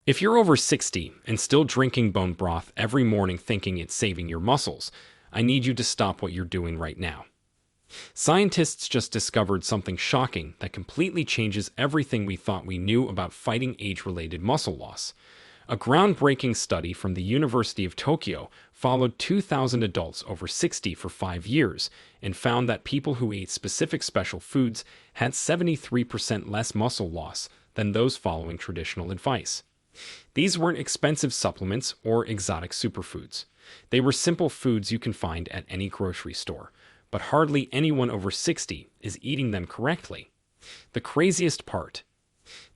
If you're over 60 and still drinking bone broth every morning thinking it's saving your muscles, I need you to stop what you're doing right now. Scientists just discovered something shocking that completely changes everything we thought we knew about fighting age-related muscle loss. A groundbreaking study from the University of Tokyo followed 2,000 adults over 60 for 5 years and found that people who ate specific special foods had 73% less muscle loss than those following traditional advice. These weren't expensive supplements or exotic superfoods. They were simple foods you can find at any grocery store, but hardly anyone over 60 is eating them correctly. The craziest part: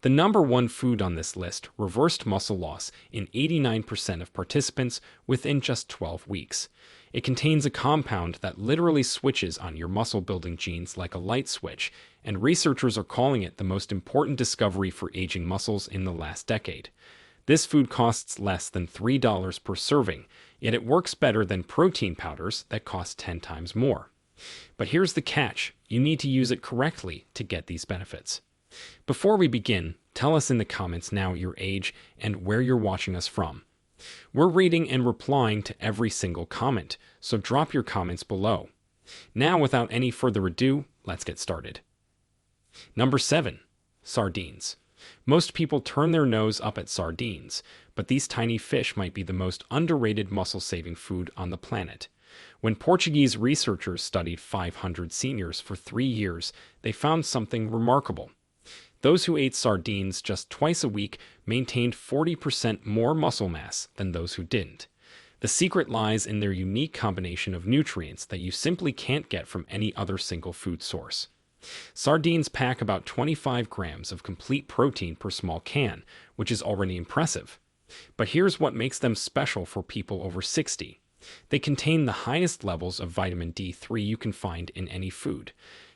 the number one food on this list reversed muscle loss in 89% of participants within just 12 weeks. It contains a compound that literally switches on your muscle-building genes like a light switch, and researchers are calling it the most important discovery for aging muscles in the last decade. This food costs less than $3 per serving, yet it works better than protein powders that cost 10 times more. But here's the catch: you need to use it correctly to get these benefits. Before we begin, tell us in the comments now your age and where you're watching us from. We're reading and replying to every single comment, so drop your comments below. Now, without any further ado, let's get started. Number 7. Sardines. Most people turn their nose up at sardines, but these tiny fish might be the most underrated muscle-saving food on the planet. When Portuguese researchers studied 500 seniors for 3 years, they found something remarkable. Those who ate sardines just twice a week maintained 40% more muscle mass than those who didn't. The secret lies in their unique combination of nutrients that you simply can't get from any other single food source. Sardines pack about 25 grams of complete protein per small can, which is already impressive. But here's what makes them special for people over 60. They contain the highest levels of vitamin D3 you can find in any food.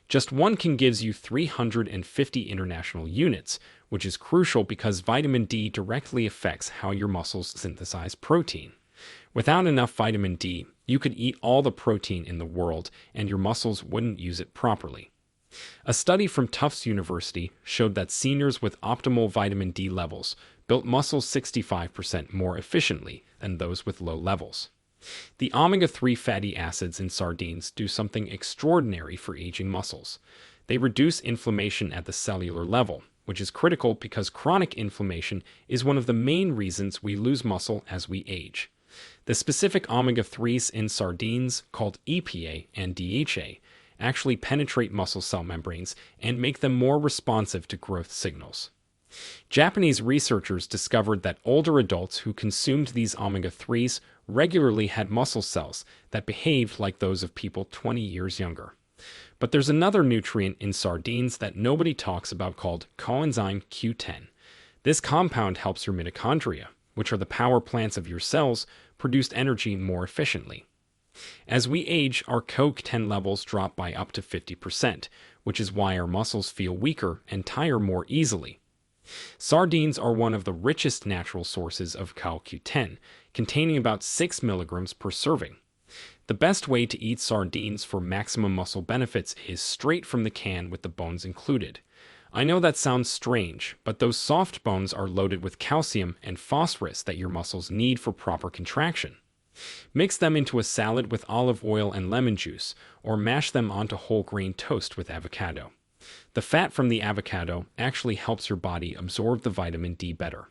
Just one can gives you 350 international units, which is crucial because vitamin D directly affects how your muscles synthesize protein. Without enough vitamin D, you could eat all the protein in the world and your muscles wouldn't use it properly. A study from Tufts University showed that seniors with optimal vitamin D levels built muscles 65% more efficiently than those with low levels. The omega-3 fatty acids in sardines do something extraordinary for aging muscles. They reduce inflammation at the cellular level, which is critical because chronic inflammation is one of the main reasons we lose muscle as we age. The specific omega-3s in sardines, called EPA and DHA, actually penetrate muscle cell membranes and make them more responsive to growth signals. Japanese researchers discovered that older adults who consumed these omega-3s regularly had muscle cells that behaved like those of people 20 years younger. But there's another nutrient in sardines that nobody talks about called coenzyme Q10. This compound helps your mitochondria, which are the power plants of your cells, produce energy more efficiently. As we age, our CoQ10 levels drop by up to 50%, which is why our muscles feel weaker and tire more easily. Sardines are one of the richest natural sources of CoQ10, containing about 6 milligrams per serving. The best way to eat sardines for maximum muscle benefits is straight from the can with the bones included. I know that sounds strange, but those soft bones are loaded with calcium and phosphorus that your muscles need for proper contraction. Mix them into a salad with olive oil and lemon juice, or mash them onto whole grain toast with avocado. The fat from the avocado actually helps your body absorb the vitamin D better.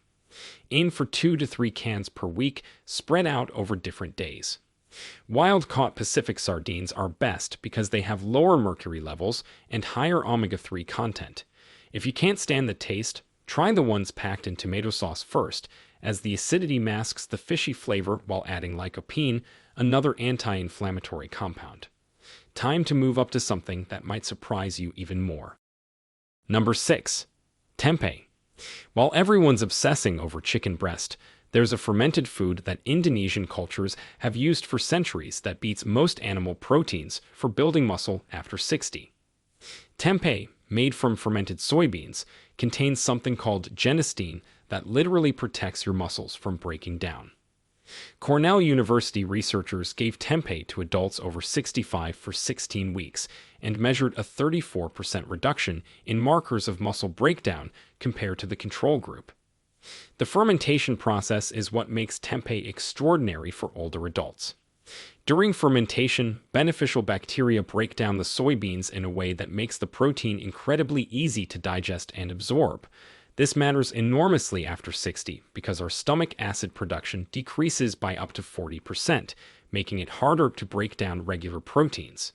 Aim for 2 to 3 cans per week, spread out over different days. Wild-caught Pacific sardines are best because they have lower mercury levels and higher omega-3 content. If you can't stand the taste, try the ones packed in tomato sauce first, as the acidity masks the fishy flavor while adding lycopene, another anti-inflammatory compound. Time to move up to something that might surprise you even more. Number 6. Tempeh. While everyone's obsessing over chicken breast, there's a fermented food that Indonesian cultures have used for centuries that beats most animal proteins for building muscle after 60. Tempeh, made from fermented soybeans, contains something called genistein that literally protects your muscles from breaking down. Cornell University researchers gave tempeh to adults over 65 for 16 weeks and measured a 34% reduction in markers of muscle breakdown compared to the control group. The fermentation process is what makes tempeh extraordinary for older adults. During fermentation, beneficial bacteria break down the soybeans in a way that makes the protein incredibly easy to digest and absorb. This matters enormously after 60 because our stomach acid production decreases by up to 40%, making it harder to break down regular proteins.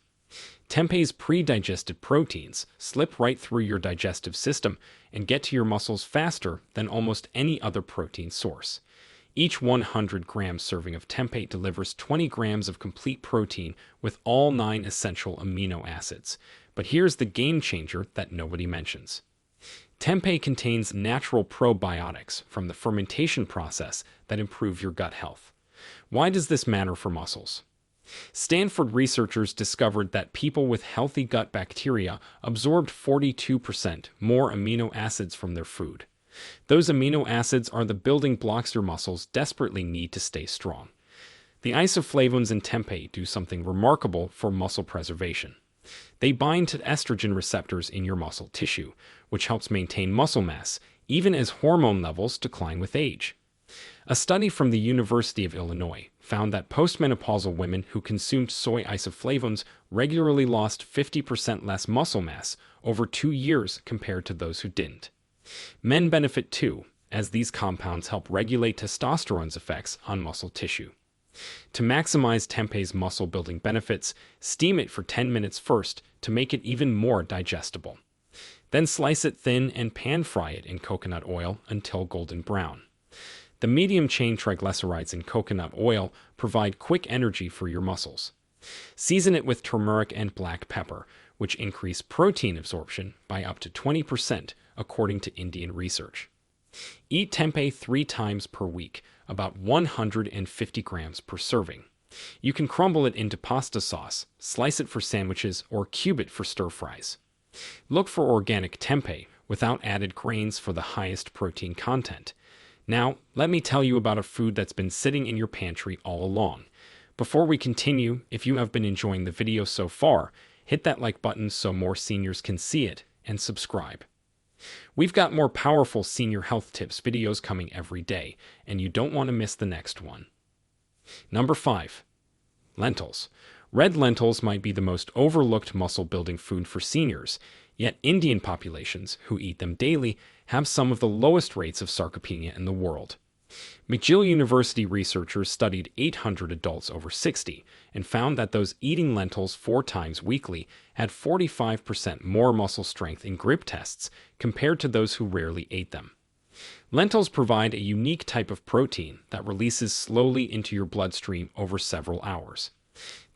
Tempeh's pre-digested proteins slip right through your digestive system and get to your muscles faster than almost any other protein source. Each 100-gram serving of tempeh delivers 20 grams of complete protein with all 9 essential amino acids. But here's the game changer that nobody mentions. Tempeh contains natural probiotics from the fermentation process that improve your gut health. Why does this matter for muscles? Stanford researchers discovered that people with healthy gut bacteria absorbed 42% more amino acids from their food. Those amino acids are the building blocks your muscles desperately need to stay strong. The isoflavones in tempeh do something remarkable for muscle preservation. They bind to estrogen receptors in your muscle tissue, which helps maintain muscle mass, even as hormone levels decline with age. A study from the University of Illinois found that postmenopausal women who consumed soy isoflavones regularly lost 50% less muscle mass over 2 years compared to those who didn't. Men benefit too, as these compounds help regulate testosterone's effects on muscle tissue. To maximize tempeh's muscle-building benefits, steam it for 10 minutes first to make it even more digestible. Then slice it thin and pan-fry it in coconut oil until golden brown. The medium-chain triglycerides in coconut oil provide quick energy for your muscles. Season it with turmeric and black pepper, which increase protein absorption by up to 20%, according to Indian research. Eat tempeh 3 times per week, about 150 grams per serving. You can crumble it into pasta sauce, slice it for sandwiches, or cube it for stir-fries. Look for organic tempeh without added grains for the highest protein content. Now, let me tell you about a food that's been sitting in your pantry all along. Before we continue, if you have been enjoying the video so far, hit that like button so more seniors can see it, and subscribe. We've got more powerful senior health tips videos coming every day, and you don't want to miss the next one. Number 5. Lentils. Red lentils might be the most overlooked muscle-building food for seniors, yet Indian populations who eat them daily have some of the lowest rates of sarcopenia in the world. McGill University researchers studied 800 adults over 60 and found that those eating lentils 4 times weekly had 45% more muscle strength in grip tests compared to those who rarely ate them. Lentils provide a unique type of protein that releases slowly into your bloodstream over several hours.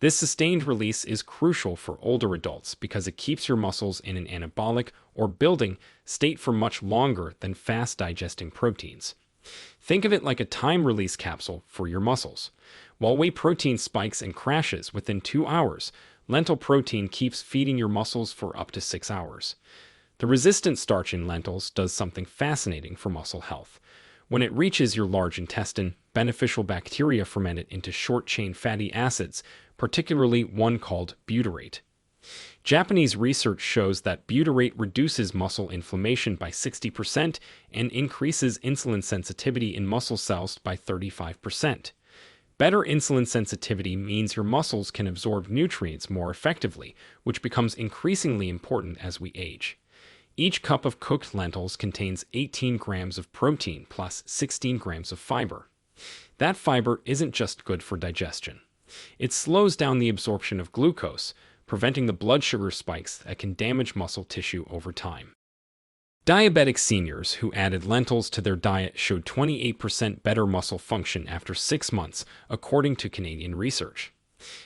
This sustained release is crucial for older adults because it keeps your muscles in an anabolic or building state for much longer than fast-digesting proteins. Think of it like a time-release capsule for your muscles. While whey protein spikes and crashes within 2 hours, lentil protein keeps feeding your muscles for up to 6 hours. The resistant starch in lentils does something fascinating for muscle health. When it reaches your large intestine, beneficial bacteria ferment it into short-chain fatty acids, particularly one called butyrate. Japanese research shows that butyrate reduces muscle inflammation by 60% and increases insulin sensitivity in muscle cells by 35%. Better insulin sensitivity means your muscles can absorb nutrients more effectively, which becomes increasingly important as we age. Each cup of cooked lentils contains 18 grams of protein plus 16 grams of fiber. That fiber isn't just good for digestion. It slows down the absorption of glucose, preventing the blood sugar spikes that can damage muscle tissue over time. Diabetic seniors who added lentils to their diet showed 28% better muscle function after 6 months, according to Canadian research.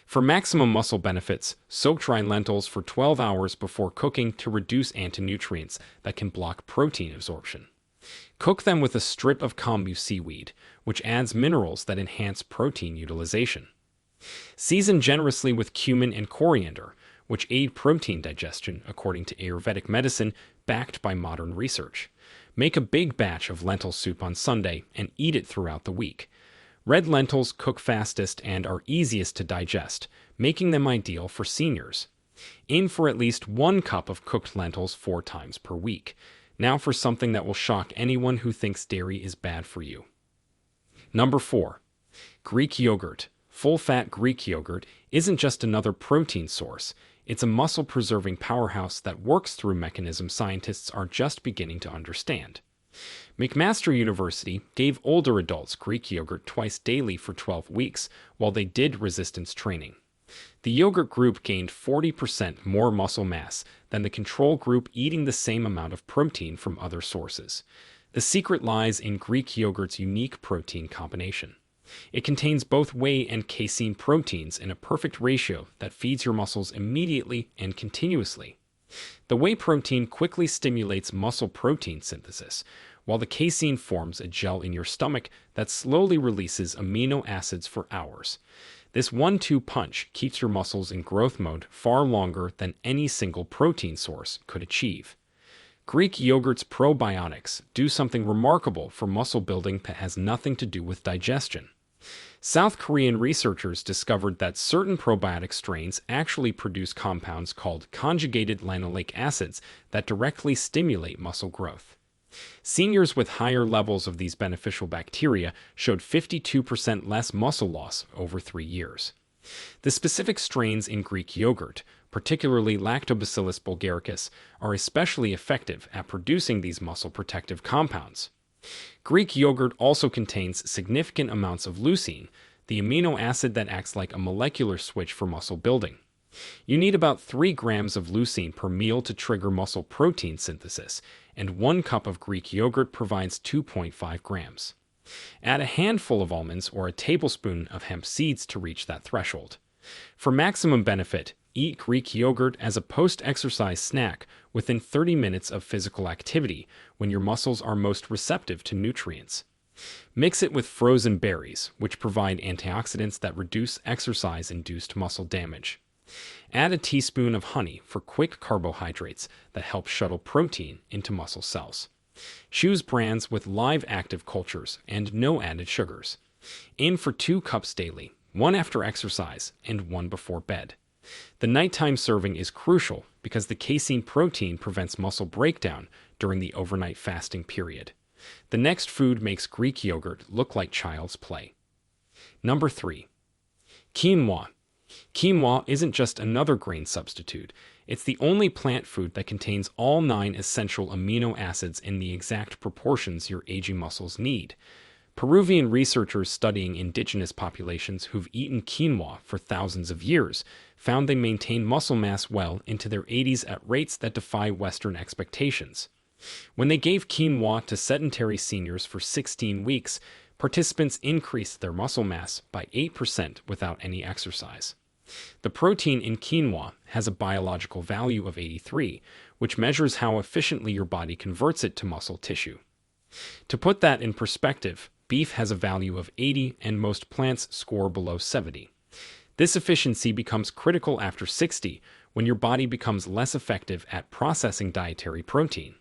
For maximum muscle benefits, soak dry lentils for 12 hours before cooking to reduce antinutrients that can block protein absorption. Cook them with a strip of kombu seaweed, which adds minerals that enhance protein utilization. Season generously with cumin and coriander, which aid protein digestion according to Ayurvedic medicine backed by modern research. Make a big batch of lentil soup on Sunday and eat it throughout the week. Red lentils cook fastest and are easiest to digest, making them ideal for seniors. Aim for at least 1 cup of cooked lentils 4 times per week. Now for something that will shock anyone who thinks dairy is bad for you. Number 4. Greek yogurt. Full-fat Greek yogurt isn't just another protein source. It's a muscle-preserving powerhouse that works through mechanisms scientists are just beginning to understand. McMaster University gave older adults Greek yogurt twice daily for 12 weeks while they did resistance training. The yogurt group gained 40% more muscle mass than the control group eating the same amount of protein from other sources. The secret lies in Greek yogurt's unique protein combination. It contains both whey and casein proteins in a perfect ratio that feeds your muscles immediately and continuously. The whey protein quickly stimulates muscle protein synthesis, while the casein forms a gel in your stomach that slowly releases amino acids for hours. This 1-2 punch keeps your muscles in growth mode far longer than any single protein source could achieve. Greek yogurt's probiotics do something remarkable for muscle building that has nothing to do with digestion. South Korean researchers discovered that certain probiotic strains actually produce compounds called conjugated linoleic acids that directly stimulate muscle growth. Seniors with higher levels of these beneficial bacteria showed 52% less muscle loss over 3 years. The specific strains in Greek yogurt, particularly Lactobacillus bulgaricus, are especially effective at producing these muscle protective compounds. Greek yogurt also contains significant amounts of leucine, the amino acid that acts like a molecular switch for muscle building. You need about 3 grams of leucine per meal to trigger muscle protein synthesis, and 1 cup of Greek yogurt provides 2.5 grams. Add a handful of almonds or a tablespoon of hemp seeds to reach that threshold. For maximum benefit, eat Greek yogurt as a post-exercise snack within 30 minutes of physical activity when your muscles are most receptive to nutrients. Mix it with frozen berries, which provide antioxidants that reduce exercise-induced muscle damage. Add a teaspoon of honey for quick carbohydrates that help shuttle protein into muscle cells. Choose brands with live active cultures and no added sugars. Aim for 2 cups daily, 1 after exercise and 1 before bed. The nighttime serving is crucial because the casein protein prevents muscle breakdown during the overnight fasting period. The next food makes Greek yogurt look like child's play. Number 3. Quinoa. Quinoa isn't just another grain substitute. It's the only plant food that contains all 9 essential amino acids in the exact proportions your aging muscles need. Peruvian researchers studying indigenous populations who've eaten quinoa for thousands of years found they maintain muscle mass well into their 80s at rates that defy Western expectations. When they gave quinoa to sedentary seniors for 16 weeks, participants increased their muscle mass by 8% without any exercise. The protein in quinoa has a biological value of 83, which measures how efficiently your body converts it to muscle tissue. To put that in perspective, beef has a value of 80 and most plants score below 70. This efficiency becomes critical after 60, when your body becomes less effective at processing dietary protein.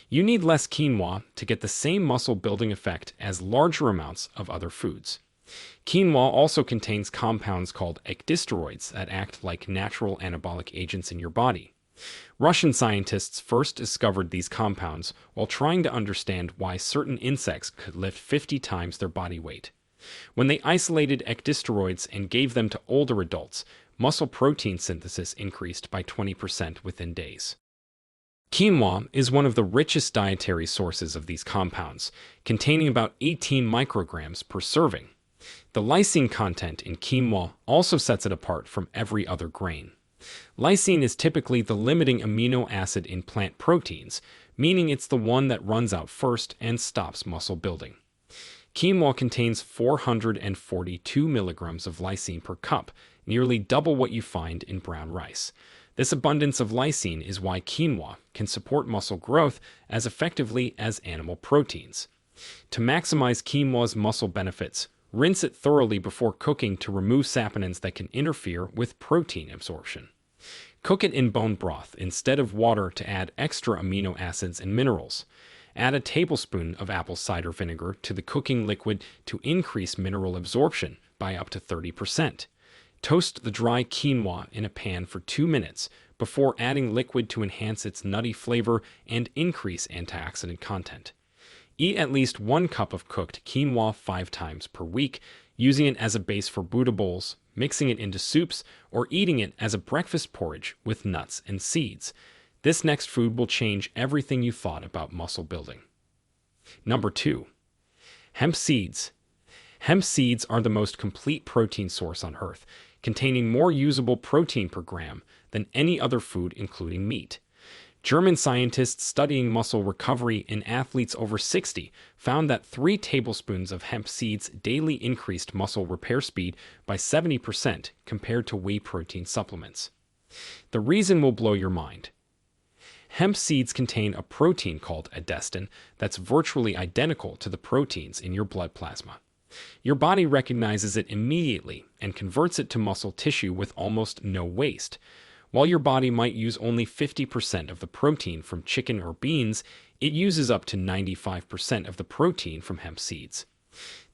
You need less quinoa to get the same muscle building effect as larger amounts of other foods. Quinoa also contains compounds called ecdysteroids that act like natural anabolic agents in your body. Russian scientists first discovered these compounds while trying to understand why certain insects could lift 50 times their body weight. When they isolated ecdysteroids and gave them to older adults, muscle protein synthesis increased by 20% within days. Quinoa is one of the richest dietary sources of these compounds, containing about 18 micrograms per serving. The lysine content in quinoa also sets it apart from every other grain. Lysine is typically the limiting amino acid in plant proteins, meaning it's the one that runs out first and stops muscle building. Quinoa contains 442 milligrams of lysine per cup, nearly double what you find in brown rice. This abundance of lysine is why quinoa can support muscle growth as effectively as animal proteins. To maximize quinoa's muscle benefits, rinse it thoroughly before cooking to remove saponins that can interfere with protein absorption. Cook it in bone broth instead of water to add extra amino acids and minerals. Add a tablespoon of apple cider vinegar to the cooking liquid to increase mineral absorption by up to 30%. Toast the dry quinoa in a pan for 2 minutes before adding liquid to enhance its nutty flavor and increase antioxidant content. Eat at least 1 cup of cooked quinoa 5 times per week, using it as a base for Buddha bowls, mixing it into soups, or eating it as a breakfast porridge with nuts and seeds. This next food will change everything you thought about muscle building. Number 2. Hemp seeds. Hemp seeds are the most complete protein source on Earth, containing more usable protein per gram than any other food, including meat. German scientists studying muscle recovery in athletes over 60 found that 3 tablespoons of hemp seeds daily increased muscle repair speed by 70% compared to whey protein supplements. The reason will blow your mind. Hemp seeds contain a protein called edestin that's virtually identical to the proteins in your blood plasma. Your body recognizes it immediately and converts it to muscle tissue with almost no waste. While your body might use only 50% of the protein from chicken or beans, it uses up to 95% of the protein from hemp seeds.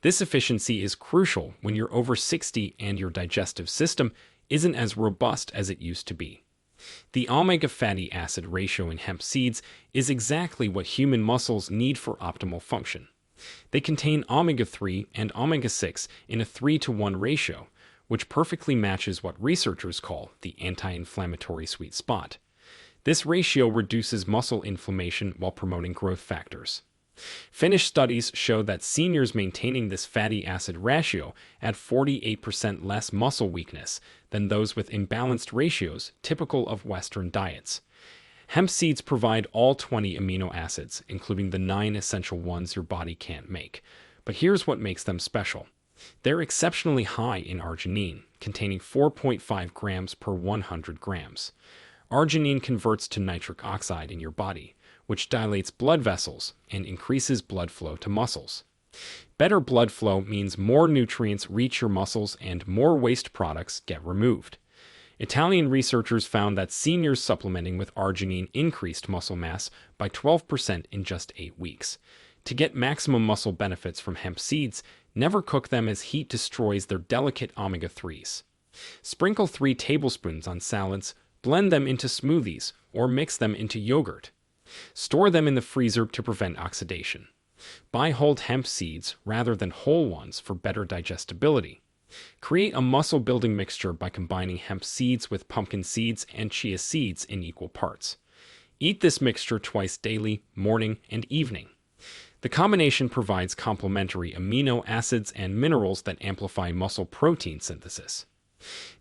This efficiency is crucial when you're over 60 and your digestive system isn't as robust as it used to be. The omega fatty acid ratio in hemp seeds is exactly what human muscles need for optimal function. They contain omega-3 and omega-6 in a 3-to-1 ratio, which perfectly matches what researchers call the anti-inflammatory sweet spot. This ratio reduces muscle inflammation while promoting growth factors. Finnish studies show that seniors maintaining this fatty acid ratio had 48% less muscle weakness than those with imbalanced ratios typical of Western diets. Hemp seeds provide all 20 amino acids, including the 9 essential ones your body can't make. But here's what makes them special. They're exceptionally high in arginine, containing 4.5 grams per 100 grams. Arginine converts to nitric oxide in your body, which dilates blood vessels and increases blood flow to muscles. Better blood flow means more nutrients reach your muscles and more waste products get removed. Italian researchers found that seniors supplementing with arginine increased muscle mass by 12% in just 8 weeks. To get maximum muscle benefits from hemp seeds, never cook them as heat destroys their delicate omega-3s. Sprinkle 3 tablespoons on salads, blend them into smoothies, or mix them into yogurt. Store them in the freezer to prevent oxidation. Buy whole hemp seeds rather than whole ones for better digestibility. Create a muscle-building mixture by combining hemp seeds with pumpkin seeds and chia seeds in equal parts. Eat this mixture twice daily, morning and evening. The combination provides complementary amino acids and minerals that amplify muscle protein synthesis.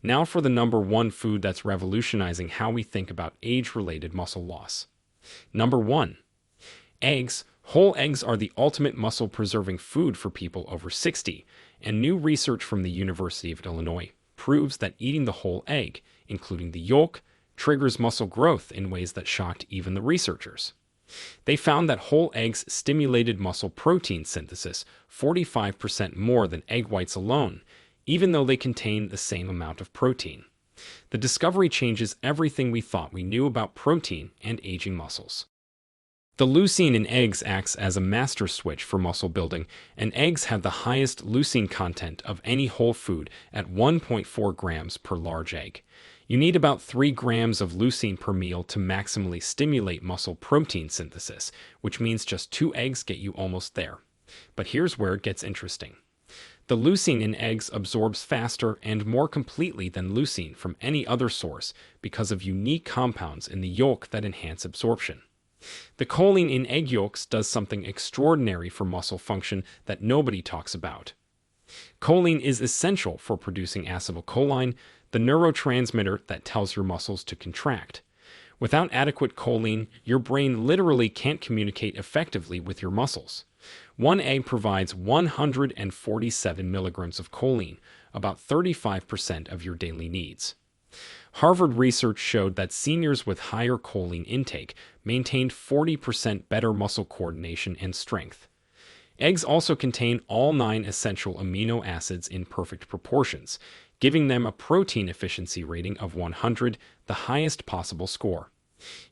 Now for the number 1 food that's revolutionizing how we think about age-related muscle loss. Number 1. Eggs. Whole eggs are the ultimate muscle-preserving food for people over 60, and new research from the University of Illinois proves that eating the whole egg, including the yolk, triggers muscle growth in ways that shocked even the researchers. They found that whole eggs stimulated muscle protein synthesis 45% more than egg whites alone, even though they contain the same amount of protein. The discovery changes everything we thought we knew about protein and aging muscles. The leucine in eggs acts as a master switch for muscle building, and eggs have the highest leucine content of any whole food at 1.4 grams per large egg. You need about 3 grams of leucine per meal to maximally stimulate muscle protein synthesis, which means just 2 eggs get you almost there. But here's where it gets interesting. The leucine in eggs absorbs faster and more completely than leucine from any other source because of unique compounds in the yolk that enhance absorption. The choline in egg yolks does something extraordinary for muscle function that nobody talks about. Choline is essential for producing acetylcholine, the neurotransmitter that tells your muscles to contract. Without adequate choline, your brain literally can't communicate effectively with your muscles. 1 egg provides 147 milligrams of choline, about 35% of your daily needs. Harvard research showed that seniors with higher choline intake maintained 40% better muscle coordination and strength. Eggs also contain all 9 essential amino acids in perfect proportions, giving them a protein efficiency rating of 100, the highest possible score.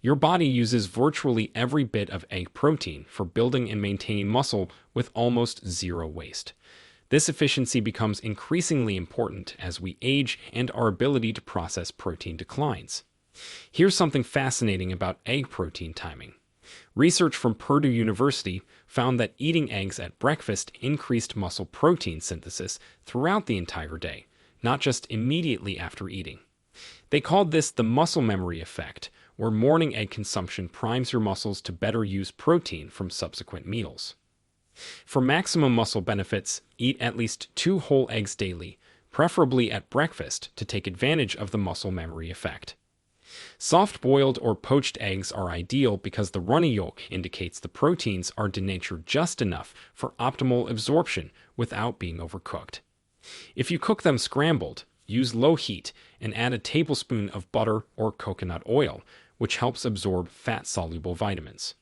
Your body uses virtually every bit of egg protein for building and maintaining muscle with almost zero waste. This efficiency becomes increasingly important as we age and our ability to process protein declines. Here's something fascinating about egg protein timing. Research from Purdue University found that eating eggs at breakfast increased muscle protein synthesis throughout the entire day, not just immediately after eating. They called this the muscle memory effect, where morning egg consumption primes your muscles to better use protein from subsequent meals. For maximum muscle benefits, eat at least 2 whole eggs daily, preferably at breakfast, to take advantage of the muscle memory effect. Soft-boiled or poached eggs are ideal because the runny yolk indicates the proteins are denatured just enough for optimal absorption without being overcooked. If you cook them scrambled, use low heat and add a tablespoon of butter or coconut oil, which helps absorb fat-soluble vitamins.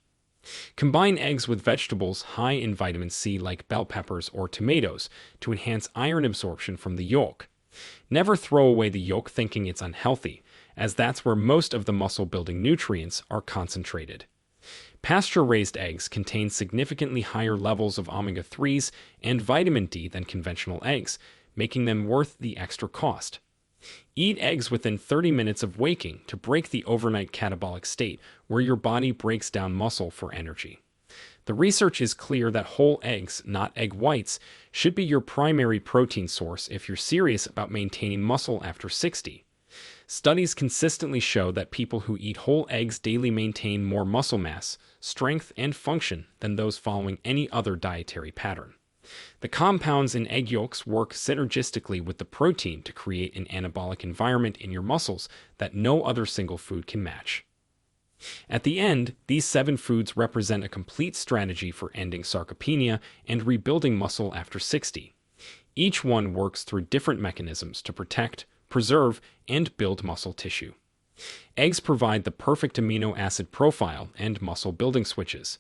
Combine eggs with vegetables high in vitamin C like bell peppers or tomatoes to enhance iron absorption from the yolk. Never throw away the yolk thinking it's unhealthy, as that's where most of the muscle-building nutrients are concentrated. Pasture-raised eggs contain significantly higher levels of omega-3s and vitamin D than conventional eggs, making them worth the extra cost. Eat eggs within 30 minutes of waking to break the overnight catabolic state where your body breaks down muscle for energy. The research is clear that whole eggs, not egg whites, should be your primary protein source if you're serious about maintaining muscle after 60. Studies consistently show that people who eat whole eggs daily maintain more muscle mass, strength, and function than those following any other dietary pattern. The compounds in egg yolks work synergistically with the protein to create an anabolic environment in your muscles that no other single food can match. At the end, these 7 foods represent a complete strategy for ending sarcopenia and rebuilding muscle after 60. Each one works through different mechanisms to protect, preserve, and build muscle tissue. Eggs provide the perfect amino acid profile and muscle building switches.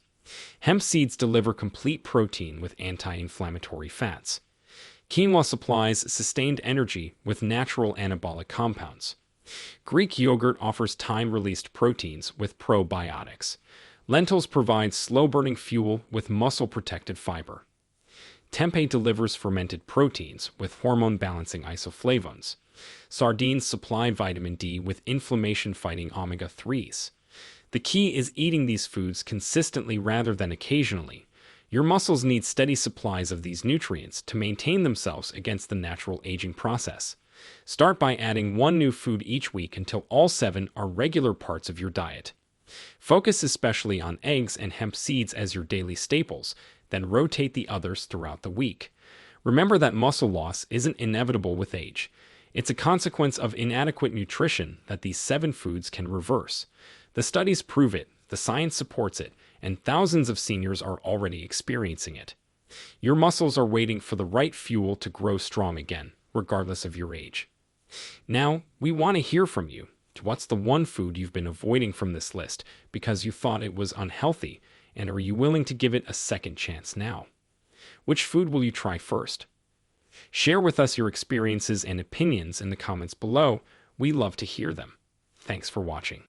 Hemp seeds deliver complete protein with anti-inflammatory fats. Quinoa supplies sustained energy with natural anabolic compounds. Greek yogurt offers time-released proteins with probiotics. Lentils provide slow-burning fuel with muscle-protected fiber. Tempeh delivers fermented proteins with hormone-balancing isoflavones. Sardines supply vitamin D with inflammation-fighting omega-3s. The key is eating these foods consistently rather than occasionally. Your muscles need steady supplies of these nutrients to maintain themselves against the natural aging process. Start by adding 1 new food each week until all 7 are regular parts of your diet. Focus especially on eggs and hemp seeds as your daily staples, then rotate the others throughout the week. Remember that muscle loss isn't inevitable with age. It's a consequence of inadequate nutrition that these 7 foods can reverse. The studies prove it, the science supports it, and thousands of seniors are already experiencing it. Your muscles are waiting for the right fuel to grow strong again, regardless of your age. Now, we want to hear from you. What's the one food you've been avoiding from this list because you thought it was unhealthy, and are you willing to give it a second chance now? Which food will you try first? Share with us your experiences and opinions in the comments below. We love to hear them. Thanks for watching.